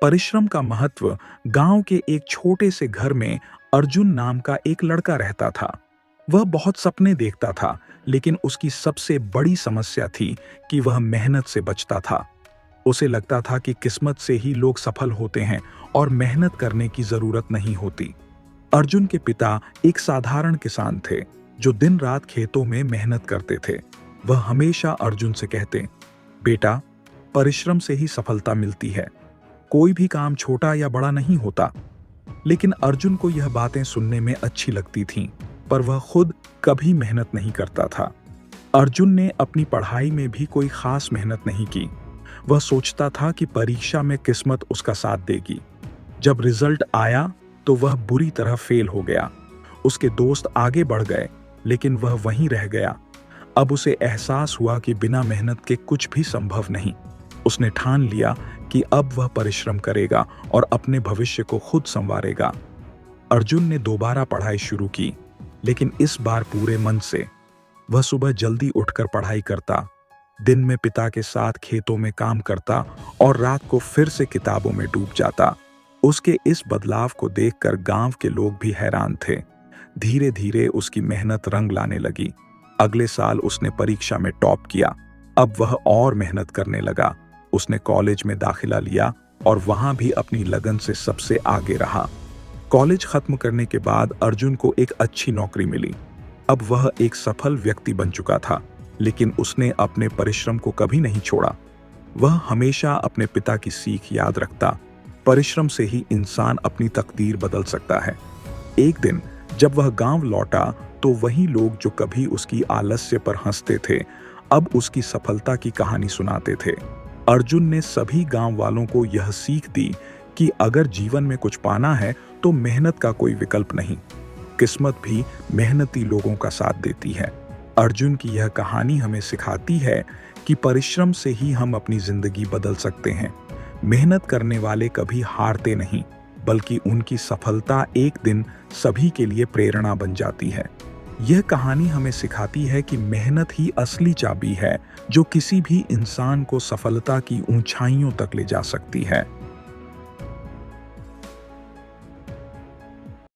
परिश्रम का महत्व। गांव के एक छोटे से घर में अर्जुन नाम का एक लड़का रहता था। वह बहुत सपने देखता था, लेकिन उसकी सबसे बड़ी समस्या थी कि वह मेहनत से बचता था। उसे लगता था कि किस्मत से ही लोग सफल होते हैं और मेहनत करने की जरूरत नहीं होती। अर्जुन के पिता एक साधारण किसान थे, जो दिन रात खेतों में मेहनत करते थे। वह हमेशा अर्जुन से कहते, बेटा, परिश्रम से ही सफलता मिलती है। कोई भी काम छोटा या बड़ा नहीं होता। लेकिन अर्जुन को यह बातें सुनने में अच्छी लगती थीं, पर वह खुद कभी मेहनत नहीं करता था। अर्जुन ने अपनी पढ़ाई में भी कोई खास मेहनत नहीं की। वह सोचता था कि परीक्षा में किस्मत उसका साथ देगी। जब रिजल्ट आया तो वह बुरी तरह फेल हो गया। उसके दोस्त आगे बढ़ गए, लेकिन वह वहीं रह गया। अब उसे एहसास हुआ कि बिना मेहनत के कुछ भी संभव नहीं। उसने ठान लिया कि अब वह परिश्रम करेगा और अपने भविष्य को खुद संवारेगा। अर्जुन ने दोबारा पढ़ाई शुरू की, लेकिन इस बार पूरे मन से। वह सुबह जल्दी उठकर पढ़ाई करता, दिन में पिता के साथ खेतों में काम करता और रात को फिर से किताबों में डूब जाता। उसके इस बदलाव को देखकर गांव के लोग भी हैरान थे। धीरे धीरे उसकी मेहनत रंग लाने लगी। अगले साल उसने परीक्षा में टॉप किया। अब वह और मेहनत करने लगा। उसने कॉलेज में दाखिला लिया और वहां भी अपनी लगन से सबसे आगे रहा। कॉलेज खत्म करने के बाद अर्जुन को एक अच्छी नौकरी मिली। अब वह एक सफल व्यक्ति बन चुका था, लेकिन उसने अपने परिश्रम को कभी नहीं छोड़ा। वह हमेशा अपने पिता की सीख याद रखता, परिश्रम से ही इंसान अपनी तकदीर बदल सकता है। एक दिन जब वह गांव लौटा तो वही लोग जो कभी उसकी आलस्य पर हंसते थे, अब उसकी सफलता की कहानी सुनाते थे। अर्जुन ने सभी गांव वालों को यह सीख दी कि अगर जीवन में कुछ पाना है तो मेहनत का कोई विकल्प नहीं। किस्मत भी मेहनती लोगों का साथ देती है। अर्जुन की यह कहानी हमें सिखाती है कि परिश्रम से ही हम अपनी जिंदगी बदल सकते हैं। मेहनत करने वाले कभी हारते नहीं, बल्कि उनकी सफलता एक दिन सभी के लिए प्रेरणा बन जाती है। यह कहानी हमें सिखाती है कि मेहनत ही असली चाबी है, जो किसी भी इंसान को सफलता की ऊंचाइयों तक ले जा सकती है।